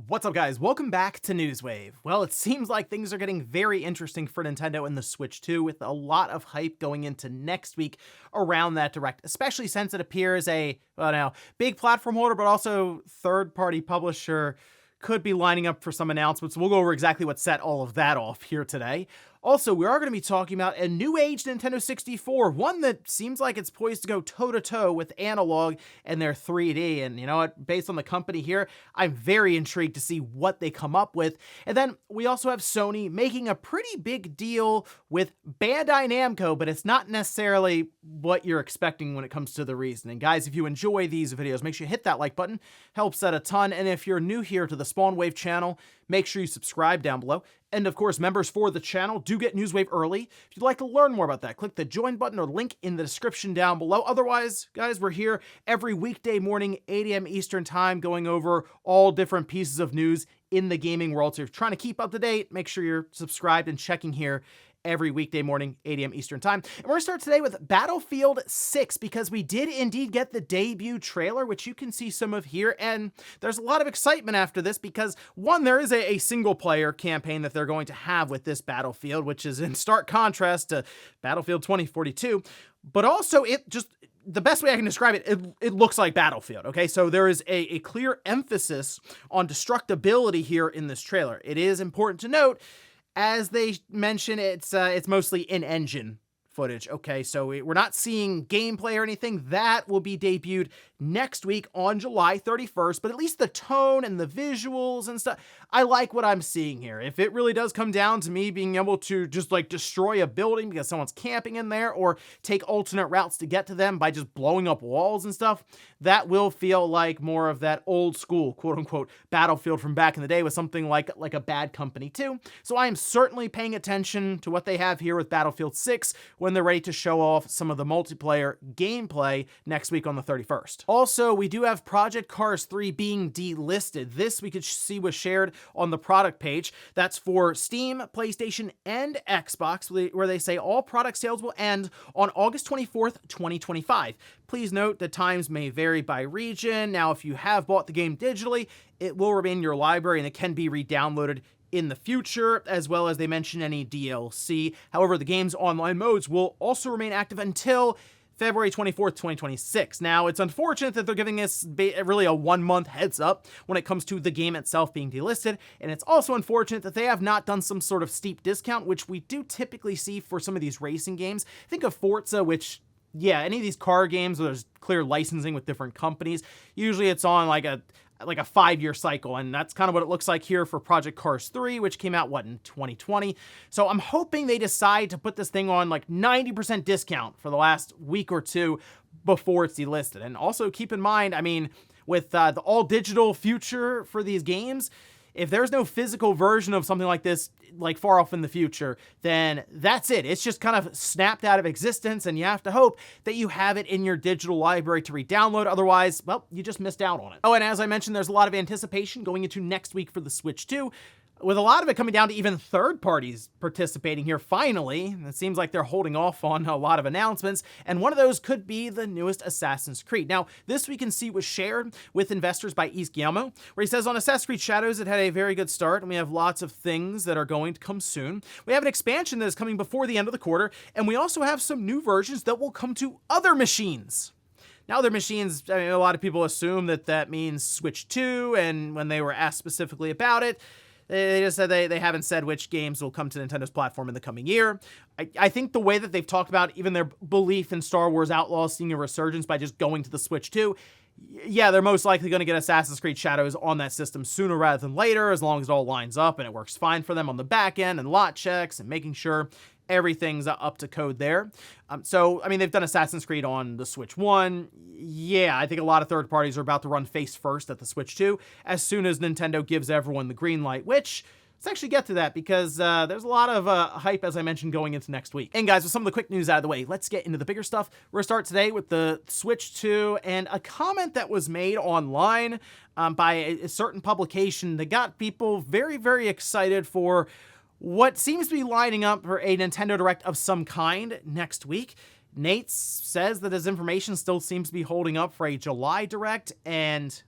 What's up, guys? Welcome back to Newswave. Well, it seems like things are getting very interesting for Nintendo and the Switch 2, with a lot of hype going into next week around that Direct, especially since it appears a, well, now, big platform holder, but also third-party publisher could be lining up for some announcements. We'll go over exactly what set all of that off here today. Also, we are going to be talking about a new age Nintendo 64, one that seems like it's poised to go toe-to-toe with analog and their 3D. And you know what? Based on the company here, I'm very intrigued to see what they come up with. And then we also have Sony making a pretty big deal with Bandai Namco, but it's not necessarily what you're expecting when it comes to the reasoning. Guys, if you enjoy these videos, make sure you hit that like button. Helps out a ton. And if you're new here to the Spawn Wave channel, make sure you subscribe down below. And of course, members for the channel do get Newswave early. If you'd like to learn more about that, click the join button or link in the description down below. Otherwise, guys, we're here every weekday morning, 8 a.m. Eastern time, going over all different pieces of news in the gaming world. So if you're trying to keep up to date, make sure you're subscribed and checking here every weekday morning, 8 a.m. Eastern time. And we're going to start today with Battlefield 6, because we did indeed get the debut trailer, which you can see some of here. And there's a lot of excitement after this because, one, there is a single-player campaign that they're going to have with this Battlefield, which is in stark contrast to Battlefield 2042. But also, the best way I can describe it, it looks like Battlefield, okay? So there is a clear emphasis on destructibility here in this trailer. It is important to note, as they mention, it's mostly in-engine footage, okay? So we're not seeing gameplay or anything. That will be debuted next week on July 31st, but at least the tone and the visuals and stuff, I like what I'm seeing here. If it really does come down to me being able to just like destroy a building because someone's camping in there, or take alternate routes to get to them by just blowing up walls and stuff, that will feel like more of that old school, quote unquote, Battlefield from back in the day, with something like a Bad Company 2. So I am certainly paying attention to what they have here with Battlefield 6 when they're ready to show off some of the multiplayer gameplay next week on the 31st. Also, we do have Project Cars 3 being delisted. This we could see was shared on the product page. That's for Steam, PlayStation, and Xbox, where they say all product sales will end on August 24th, 2025. Please note that times may vary by region. Now, if you have bought the game digitally, it will remain in your library and it can be re-downloaded in the future, as well as they mention any DLC. However, the game's online modes will also remain active until February 24th, 2026. Now, it's unfortunate that they're giving us really a 1-month heads up when it comes to the game itself being delisted, and it's also unfortunate that they have not done some sort of steep discount, which we do typically see for some of these racing games. Think of Forza, which, yeah, any of these car games where there's clear licensing with different companies, usually it's on like a 5-year cycle, and that's kind of what it looks like here for Project Cars 3, which came out, in 2020? So I'm hoping they decide to put this thing on like 90% discount for the last week or two before it's delisted. And also keep in mind, I mean, with the all-digital future for these games, if there's no physical version of something like this, like far off in the future, then that's it. It's just kind of snapped out of existence, and you have to hope that you have it in your digital library to re-download. Otherwise, well, you just missed out on it. Oh, and as I mentioned, there's a lot of anticipation going into next week for the Switch 2, with a lot of it coming down to even third parties participating here finally. It seems like they're holding off on a lot of announcements, and one of those could be the newest Assassin's Creed. Now, this we can see was shared with investors by East Guillermo, where he says, on Assassin's Creed Shadows, it had a very good start, and we have lots of things that are going to come soon. We have an expansion that is coming before the end of the quarter, and we also have some new versions that will come to other machines. Now, other machines, I mean, a lot of people assume that that means Switch 2, and when they were asked specifically about it, they just said they haven't said which games will come to Nintendo's platform in the coming year. I think the way that they've talked about even their belief in Star Wars Outlaws seeing a resurgence by just going to the Switch 2, yeah, they're most likely going to get Assassin's Creed Shadows on that system sooner rather than later, as long as it all lines up and it works fine for them on the back end and lot checks and making sure everything's up to code there. So, I mean, they've done Assassin's Creed on the Switch 1. Yeah, I think a lot of third parties are about to run face first at the Switch 2 as soon as Nintendo gives everyone the green light, which, let's actually get to that, because there's a lot of hype, as I mentioned, going into next week. And guys, with some of the quick news out of the way, let's get into the bigger stuff. We're going to start today with the Switch 2 and a comment that was made online by a certain publication that got people very, very excited for what seems to be lining up for a Nintendo Direct of some kind next week. Nate says that his information still seems to be holding up for a July Direct, and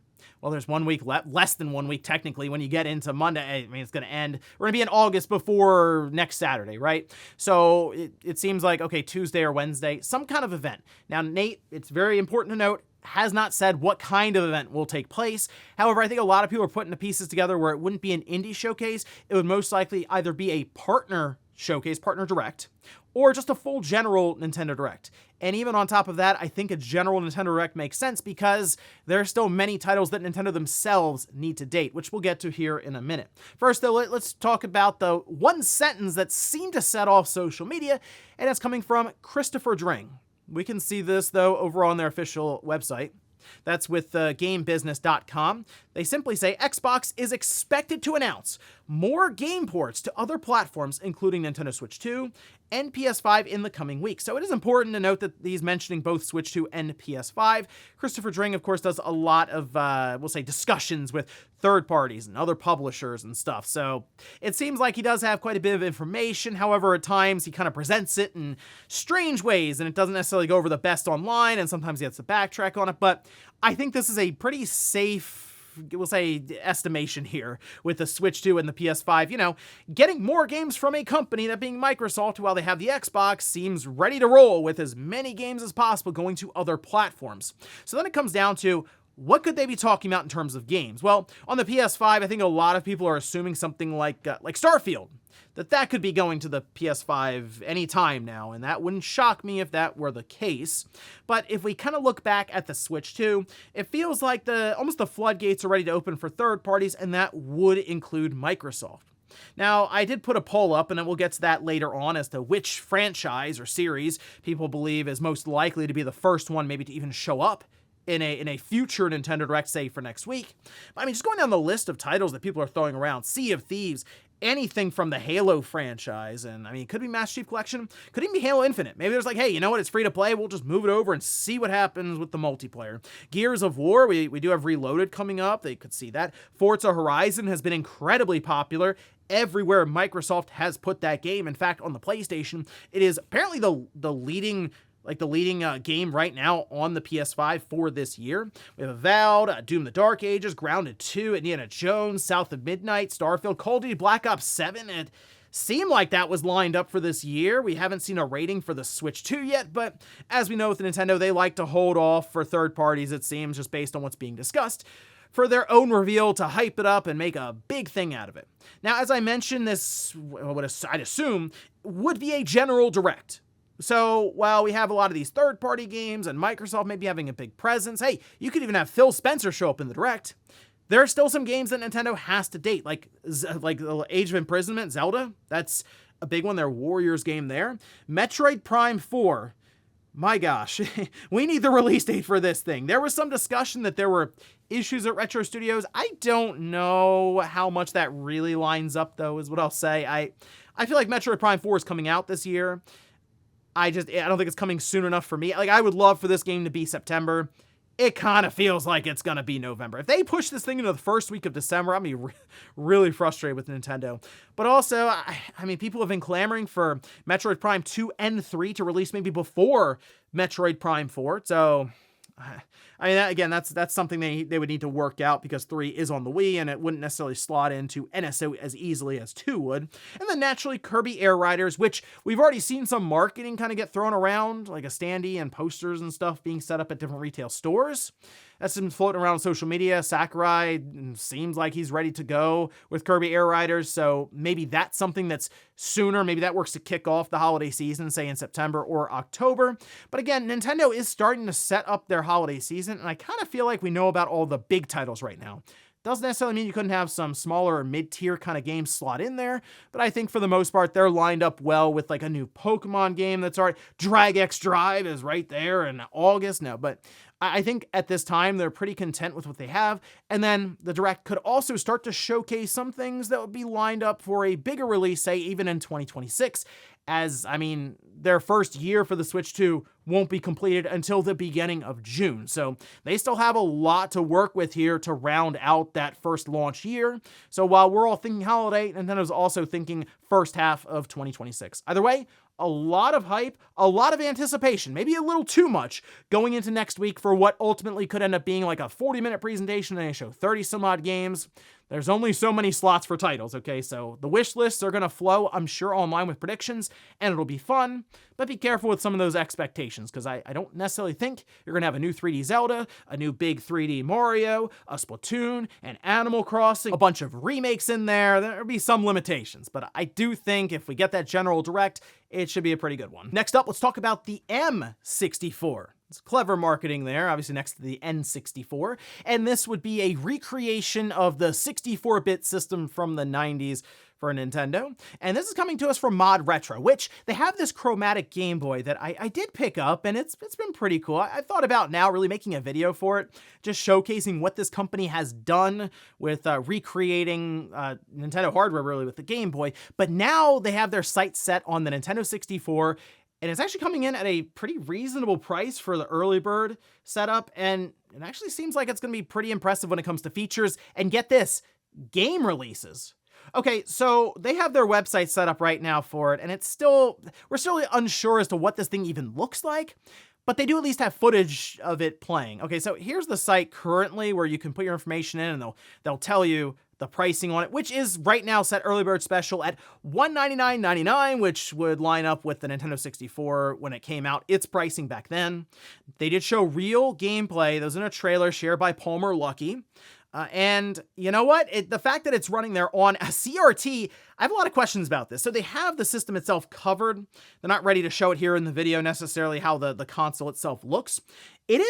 well, there's 1 week left, less than 1 week technically when you get into Monday. I mean, it's going to end. We're going to be in August before next Saturday, right? So it seems like, okay, Tuesday or Wednesday, some kind of event. Now, Nate, it's very important to note, has not said what kind of event will take place. However, I think a lot of people are putting the pieces together where it wouldn't be an indie showcase. It would most likely either be a partner showcase, partner direct, or just a full general Nintendo Direct. And even on top of that, I think a general Nintendo Direct makes sense because there are still many titles that Nintendo themselves need to date, which we'll get to here in a minute. First, though, let's talk about the one sentence that seemed to set off social media, and it's coming from Christopher Dring. We can see this, though, over on their official website. That's with GameBusiness.com. They simply say Xbox is expected to announce more game ports to other platforms, including Nintendo Switch 2 and PS5 in the coming weeks. So it is important to note that he's mentioning both Switch 2 and PS5. Christopher Dring, of course, does a lot of, we'll say, discussions with third parties and other publishers and stuff. So it seems like he does have quite a bit of information. However, at times he kind of presents it in strange ways, and it doesn't necessarily go over the best online, and sometimes he has to backtrack on it. But I think this is a pretty safe, we'll say, estimation here with the Switch 2 and the PS5. You know, getting more games from a company, that being Microsoft, while they have the Xbox, seems ready to roll with as many games as possible going to other platforms. So then it comes down to, what could they be talking about in terms of games? Well, on the PS5, I think a lot of people are assuming something like Starfield, that could be going to the PS5 anytime now, and that wouldn't shock me if that were the case. But if we kind of look back at the Switch 2, it feels like almost the floodgates are ready to open for third parties, and that would include Microsoft. Now, I did put a poll up, and then we'll get to that later on as to which franchise or series people believe is most likely to be the first one maybe to even show up in a future Nintendo Direct, say, for next week. I mean, just going down the list of titles that people are throwing around, Sea of Thieves, anything from the Halo franchise, and I mean, it could be Master Chief Collection, could even be Halo Infinite. Maybe there's like, hey, you know what, it's free to play, we'll just move it over and see what happens with the multiplayer. Gears of War, we do have Reloaded coming up, they could see that. Forza Horizon has been incredibly popular everywhere Microsoft has put that game. In fact, on the PlayStation, it is apparently the leading game right now on the PS5 for this year. We have Avowed, Doom the Dark Ages, Grounded 2, Indiana Jones, South of Midnight, Starfield, Call of Duty Black Ops 7. It seemed like that was lined up for this year. We haven't seen a rating for the Switch 2 yet, but as we know with Nintendo, they like to hold off for third parties, it seems, just based on what's being discussed, for their own reveal to hype it up and make a big thing out of it. Now, as I mentioned, this, I'd assume, would be a general direct. So while we have a lot of these third-party games and Microsoft maybe having a big presence, hey, you could even have Phil Spencer show up in the Direct. There are still some games that Nintendo has to date, like Age of Imprisonment, Zelda. That's a big one, their Warriors game there. Metroid Prime 4. My gosh, we need the release date for this thing. There was some discussion that there were issues at Retro Studios. I don't know how much that really lines up, though, is what I'll say. I feel like Metroid Prime 4 is coming out this year. I don't think it's coming soon enough for me. Like, I would love for this game to be September. It kind of feels like it's going to be November. If they push this thing into the first week of December, I'm going to be really frustrated with Nintendo. But also, I mean, people have been clamoring for Metroid Prime 2 and 3 to release maybe before Metroid Prime 4. So, I mean, again, that's something they would need to work out because 3 is on the Wii and it wouldn't necessarily slot into NSO as easily as 2 would. And then naturally Kirby Air Riders, which we've already seen some marketing kind of get thrown around, like a standee and posters and stuff being set up at different retail stores. That's been floating around on social media. Sakurai seems like he's ready to go with Kirby Air Riders, so maybe that's something that's sooner. Maybe that works to kick off the holiday season, say in September or October. But again, Nintendo is starting to set up their holiday season, and I kind of feel like we know about all the big titles right now. Doesn't necessarily mean you couldn't have some smaller or mid-tier kind of games slot in there, but I think for the most part, they're lined up well with like a new Pokemon game that's already, Drag X Drive is right there in August. No, but I think at this time, they're pretty content with what they have. And then the Direct could also start to showcase some things that would be lined up for a bigger release, say even in 2026. as, I mean, their first year for the Switch 2 won't be completed until the beginning of June. So they still have a lot to work with here to round out that first launch year. So while we're all thinking holiday, Nintendo's also thinking first half of 2026. Either way, a lot of hype, a lot of anticipation, maybe a little too much going into next week for what ultimately could end up being like a 40-minute presentation and they show 30 some odd games. There's only so many slots for titles, okay? So the wish lists are going to flow, I'm sure, online with predictions, and it'll be fun, but be careful with some of those expectations, because I don't necessarily think you're going to have a new 3D Zelda, a new big 3D Mario, a Splatoon, an Animal Crossing, a bunch of remakes in there. There'll be some limitations, but I do think if we get that general direct, it should be a pretty good one. Next up, let's talk about the M64. It's clever marketing there, obviously next to the N64. And this would be a recreation of the 64-bit system from the 90s for Nintendo. And this is coming to us from Mod Retro, which they have this chromatic Game Boy that I did pick up, and it's been pretty cool. I thought about now really making a video for it, just showcasing what this company has done with recreating Nintendo hardware really with the Game Boy. But now they have their sights set on the Nintendo 64, and it's actually coming in at a pretty reasonable price for the early bird setup, and it actually seems like it's going to be pretty impressive when it comes to features. And get this, game releases. Okay, so they have their website set up right now for it, and we're still unsure as to what this thing even looks like, but they do at least have footage of it playing. Okay, so here's the site currently where you can put your information in, and they'll tell you the pricing on it, which is right now set early bird special at $199.99, which would line up with the Nintendo 64 when it came out, its pricing back then. They did show real gameplay. That was in a trailer shared by Palmer Luckey. And you know what? The fact that it's running there on a CRT, I have a lot of questions about this. So they have the system itself covered. They're not ready to show it here in the video necessarily how the console itself looks. It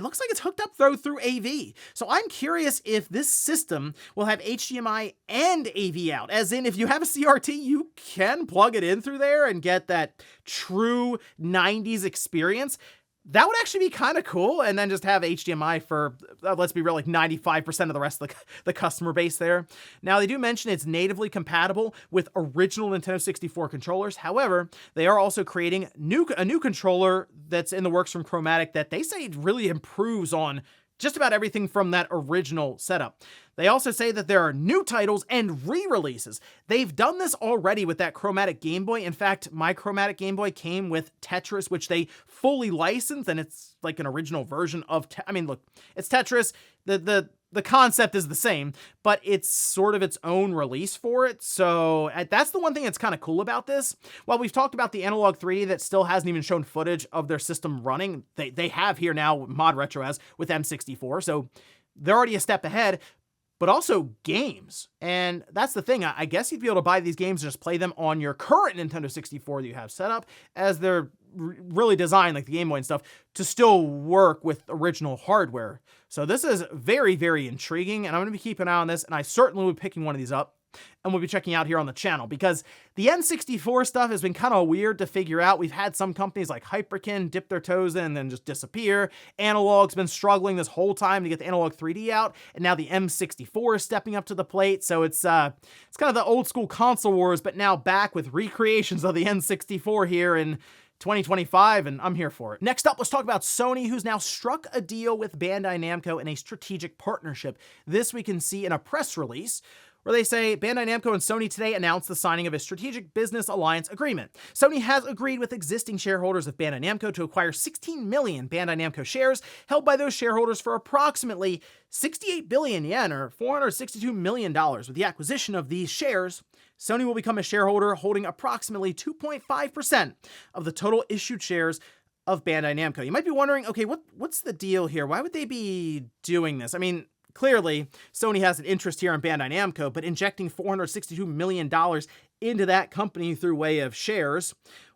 looks like it's hooked up through AV. So I'm curious if this system will have HDMI and AV out. As in, if you have a CRT, you can plug it in through there and get that true 90s experience. That would actually be kind of cool, and then just have HDMI for, let's be real, like 95% of the rest of the customer base there. Now, they do mention it's natively compatible with original Nintendo 64 controllers. However, they are also creating a new controller that's in the works from Chromatic that they say really improves on just about everything from that original setup. They also say that there are new titles and re-releases. They've done this already with that chromatic Game Boy. In fact, my chromatic Game Boy came with Tetris, which they fully licensed, and it's like an original version of, I mean, look, it's Tetris. The concept is the same, but it's sort of its own release for it. So that's the one thing that's kind of cool about this. While we've talked about the Analog 3D that still hasn't even shown footage of their system running, they have here now, Mod Retro has, with M64. So they're already a step ahead, but also games. And that's the thing. I guess you'd be able to buy these games and just play them on your current Nintendo 64 that you have set up, as they're really designed, like the Game Boy and stuff, to still work with original hardware. So this is very, very intriguing, and I'm going to be keeping an eye on this, and I certainly will be picking one of these up, and we'll be checking out here on the channel, because the N64 stuff has been kind of weird to figure out. We've had some companies like Hyperkin dip their toes in and then just disappear. Analog's been struggling this whole time to get the Analog 3D out, and now the M64 is stepping up to the plate. So it's kind of the old school console wars, but now back with recreations of the N64 here in 2025, and I'm here for it. Next up, let's talk about Sony, who's now struck a deal with Bandai Namco in a strategic partnership. This we can see in a press release, where they say Bandai Namco and Sony today announced the signing of a strategic business alliance agreement. Sony has agreed with existing shareholders of Bandai Namco to acquire 16 million Bandai Namco shares held by those shareholders for approximately 68 billion yen, or $462 million. With the acquisition of these shares, Sony will become a shareholder holding approximately 2.5% of the total issued shares of Bandai Namco. You might be wondering, okay, what's the deal here? Why would they be doing this? I mean, clearly, Sony has an interest here in Bandai Namco, but injecting $462 million into that company through way of shares,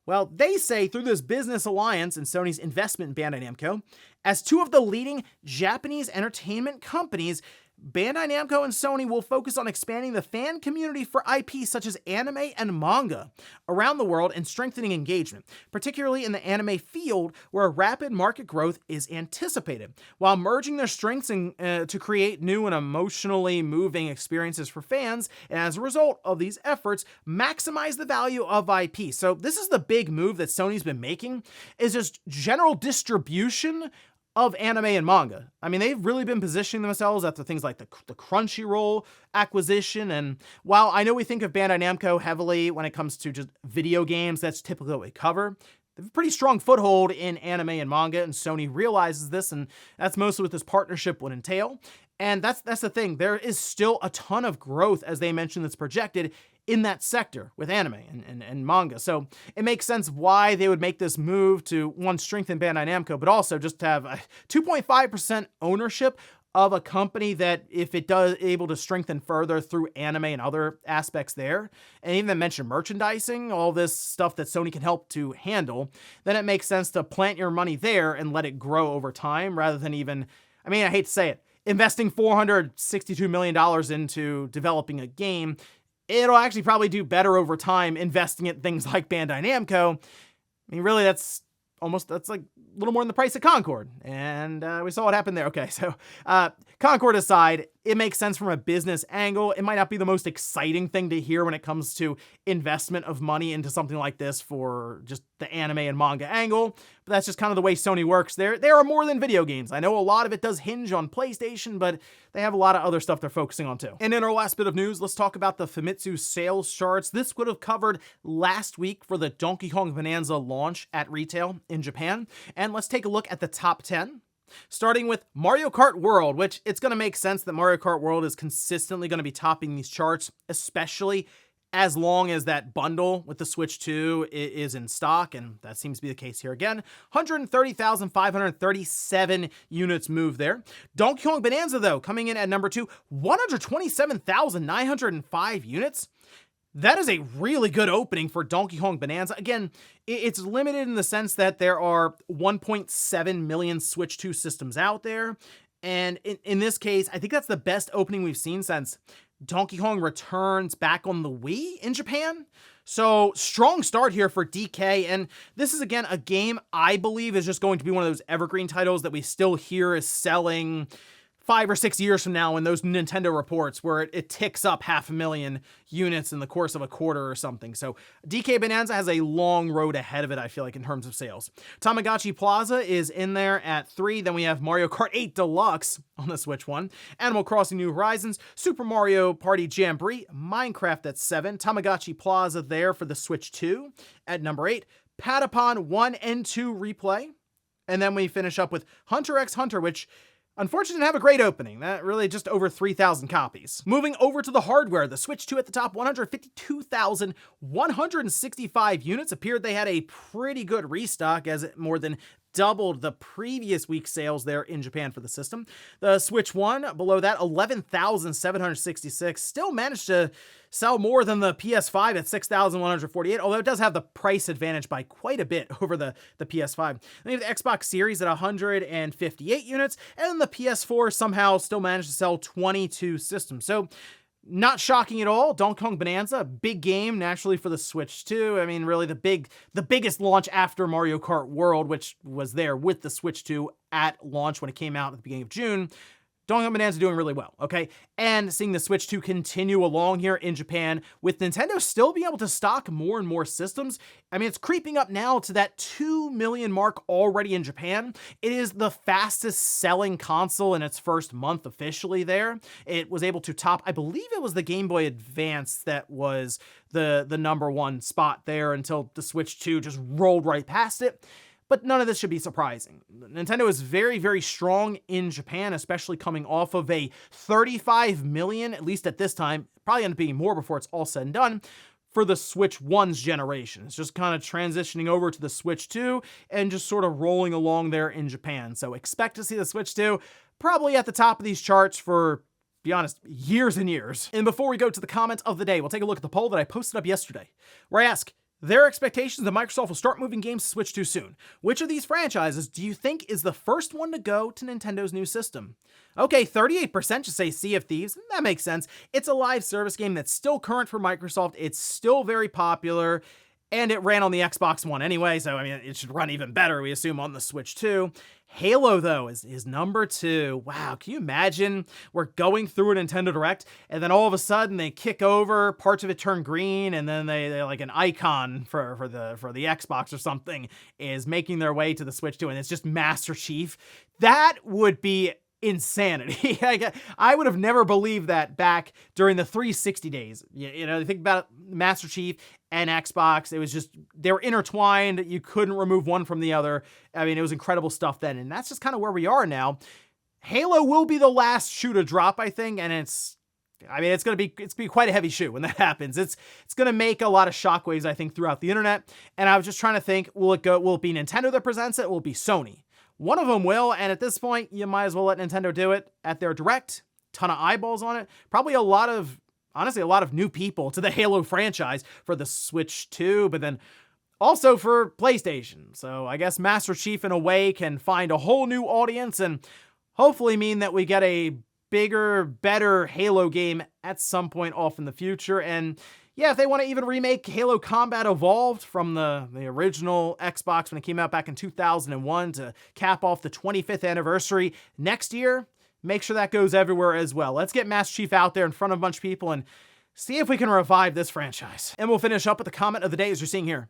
well, they say through this business alliance and Sony's investment in Bandai Namco, as two of the leading Japanese entertainment companies, Bandai Namco and Sony will focus on expanding the fan community for IP such as anime and manga around the world and strengthening engagement, particularly in the anime field where rapid market growth is anticipated, while merging their strengths to create new and emotionally moving experiences for fans, and as a result of these efforts, maximize the value of IP. So this is the big move that Sony's been making, is just general distribution of anime and manga. I mean, they've really been positioning themselves after things like the Crunchyroll acquisition, and while I know we think of Bandai Namco heavily when it comes to just video games, that's typically what we cover, they have a pretty strong foothold in anime and manga, and Sony realizes this, and that's mostly what this partnership would entail. And that's the thing. There is still a ton of growth, as they mentioned, that's projected in that sector with anime and manga. So it makes sense why they would make this move to, one, strengthen Bandai Namco, but also just to have a 2.5% ownership of a company that, if it does able to strengthen further through anime and other aspects there, and even mention merchandising, all this stuff that Sony can help to handle, then it makes sense to plant your money there and let it grow over time rather than even, I mean, I hate to say it, investing $462 million into developing a game. It'll actually probably do better over time investing in things like Bandai Namco. I mean, really, that's like a little more than the price of Concord. And we saw what happened there. Okay, so Concord aside, it makes sense from a business angle. It might not be the most exciting thing to hear when it comes to investment of money into something like this for just the anime and manga angle, but that's just kind of the way Sony works. They are more than video games. I know a lot of it does hinge on PlayStation, but they have a lot of other stuff they're focusing on too. And in our last bit of news, let's talk about the Famitsu sales charts. This would have covered last week for the Donkey Kong Bananza launch at retail in Japan. And let's take a look at the top 10. Starting with Mario Kart World, which it's going to make sense that Mario Kart World is consistently going to be topping these charts, especially as long as that bundle with the Switch 2 is in stock, and that seems to be the case here again. 130,537 units moved there. Donkey Kong Bonanza, though, coming in at number 2, 127,905 units. That is a really good opening for Donkey Kong Bonanza. Again, it's limited in the sense that there are 1.7 million Switch 2 systems out there. And in this case, I think that's the best opening we've seen since Donkey Kong Returns back on the Wii in Japan. So strong start here for DK. And this is, again, a game I believe is just going to be one of those evergreen titles that we still hear is selling 5 or 6 years from now in those Nintendo reports where it ticks up 500,000 units in the course of a quarter or something. So DK Bonanza has a long road ahead of it, I feel like, in terms of sales. Tamagotchi Plaza is in there at 3. Then we have Mario Kart 8 Deluxe on the Switch 1, Animal Crossing New Horizons, Super Mario Party Jamboree, Minecraft at 7, Tamagotchi Plaza there for the Switch 2 at number 8, Patapon 1 and 2 Replay. And then we finish up with Hunter x Hunter, which unfortunately didn't have a great opening. That really just over 3,000 copies. Moving over to the hardware, the Switch 2 at the top, 152,165 units. Appeared they had a pretty good restock as it more than doubled the previous week's sales there in Japan for the system. The Switch 1, below that, 11,766. Still managed to sell more than the PS5 at 6,148, although it does have the price advantage by quite a bit over the PS5. Then you have the Xbox Series at 158 units, and the PS4 somehow still managed to sell 22 systems. So not shocking at all. Donkey Kong Bonanza, big game naturally for the Switch 2. I mean, really the biggest launch after Mario Kart World, which was there with the Switch 2 at launch when it came out at the beginning of June. Donkey Kong Bonanza doing really well, okay? And seeing the Switch 2 continue along here in Japan, with Nintendo still being able to stock more and more systems. I mean, it's creeping up now to that 2 million mark already in Japan. It is the fastest selling console in its first month officially there. It was able to top, I believe it was the Game Boy Advance that was the number one spot there until the Switch 2 just rolled right past it. But none of this should be surprising. Nintendo is very, very strong in Japan, especially coming off of a 35 million, at least at this time, probably end up being more before it's all said and done, for the Switch 1's generation. It's just kind of transitioning over to the Switch 2 and just sort of rolling along there in Japan. So expect to see the Switch 2 probably at the top of these charts for, be honest, years and years. And before we go to the comments of the day, we'll take a look at the poll that I posted up yesterday, where I ask, Their expectations that Microsoft will start moving games to Switch 2 soon. Which of these franchises do you think is the first one to go to Nintendo's new system? Okay, 38% just say Sea of Thieves. That makes sense. It's a live service game that's still current for Microsoft. It's still very popular. And it ran on the Xbox One anyway, so I mean, it should run even better, we assume, on the Switch too. Halo, though, is number 2. Wow, can you imagine we're going through a Nintendo Direct, and then all of a sudden they kick over, parts of it turn green, and then they like an icon for the Xbox or something is making their way to the Switch 2, and it's just Master Chief. That would be insanity. I would have never believed that back during the 360 days. You know, think about Master Chief and Xbox. It was just, they were intertwined. You couldn't remove one from the other. I mean, it was incredible stuff then. And that's just kind of where we are now. Halo will be the last shoe to drop, I think. And it's going to be quite a heavy shoe when that happens. It's going to make a lot of shockwaves, I think, throughout the internet. And I was just trying to think, will it be Nintendo that presents it? Will it be Sony? One of them will, and at this point, you might as well let Nintendo do it at their Direct. Ton of eyeballs on it. Probably honestly, a lot of new people to the Halo franchise for the Switch 2, but then also for PlayStation. So I guess Master Chief, in a way, can find a whole new audience and hopefully mean that we get a bigger, better Halo game at some point off in the future. And yeah, if they want to even remake Halo Combat Evolved from the original Xbox when it came out back in 2001 to cap off the 25th anniversary next year, make sure that goes everywhere as well. Let's get Master Chief out there in front of a bunch of people and see if we can revive this franchise. And we'll finish up with the comment of the day as you're seeing here.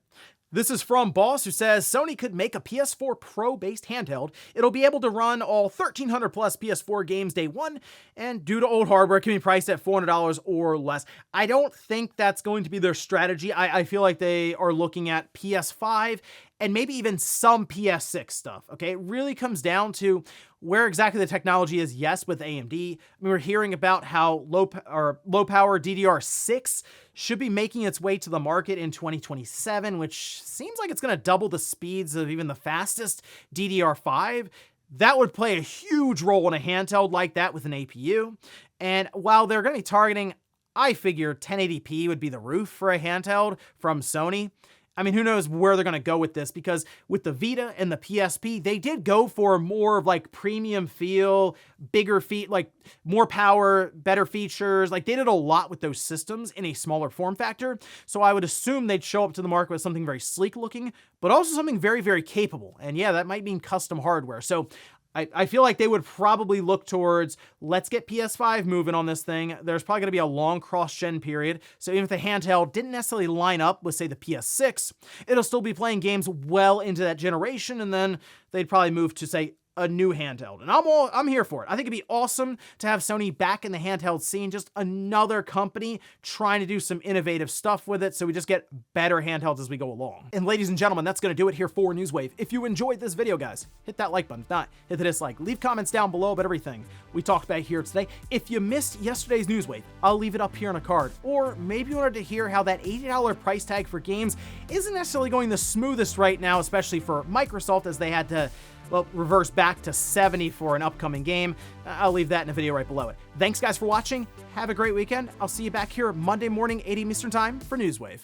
This is from Boss, who says, Sony could make a PS4 Pro-based handheld. It'll be able to run all 1,300 plus PS4 games day one, and due to old hardware, it can be priced at $400 or less. I don't think that's going to be their strategy. I feel like they are looking at PS5 and maybe even some PS6 stuff, okay? It really comes down to where exactly the technology is. Yes, with AMD. I mean, we're hearing about how low power DDR6 should be making its way to the market in 2027, which seems like it's going to double the speeds of even the fastest DDR5. That would play a huge role in a handheld like that with an APU. And while they're going to be targeting, I figure 1080p would be the roof for a handheld from Sony. I mean, who knows where they're going to go with this, because with the Vita and the PSP, they did go for more of like premium feel, bigger feet, like more power, better features. Like they did a lot with those systems in a smaller form factor. So I would assume they'd show up to the market with something very sleek looking, but also something very, very capable. And yeah, that might mean custom hardware. So I feel like they would probably look towards, let's get PS5 moving on this thing. There's probably going to be a long cross-gen period. So even if the handheld didn't necessarily line up with, say, the PS6, it'll still be playing games well into that generation. And then they'd probably move to, say, a new handheld. And I'm here for it. I think it'd be awesome to have Sony back in the handheld scene, just another company trying to do some innovative stuff with it, so we just get better handhelds as we go along. And ladies and gentlemen, that's going to do it here for Newswave. If you enjoyed this video, guys, hit that like button. If not, hit the dislike. Leave comments down below about everything we talked about here today. If you missed yesterday's Newswave, I'll leave it up here on a card. Or maybe you wanted to hear how that $80 price tag for games isn't necessarily going the smoothest right now, especially for Microsoft, as they had to, well, reverse back to $70 for an upcoming game. I'll leave that in a video right below it. Thanks, guys, for watching. Have a great weekend. I'll see you back here Monday morning, 8 a.m. Eastern Time for Newswave.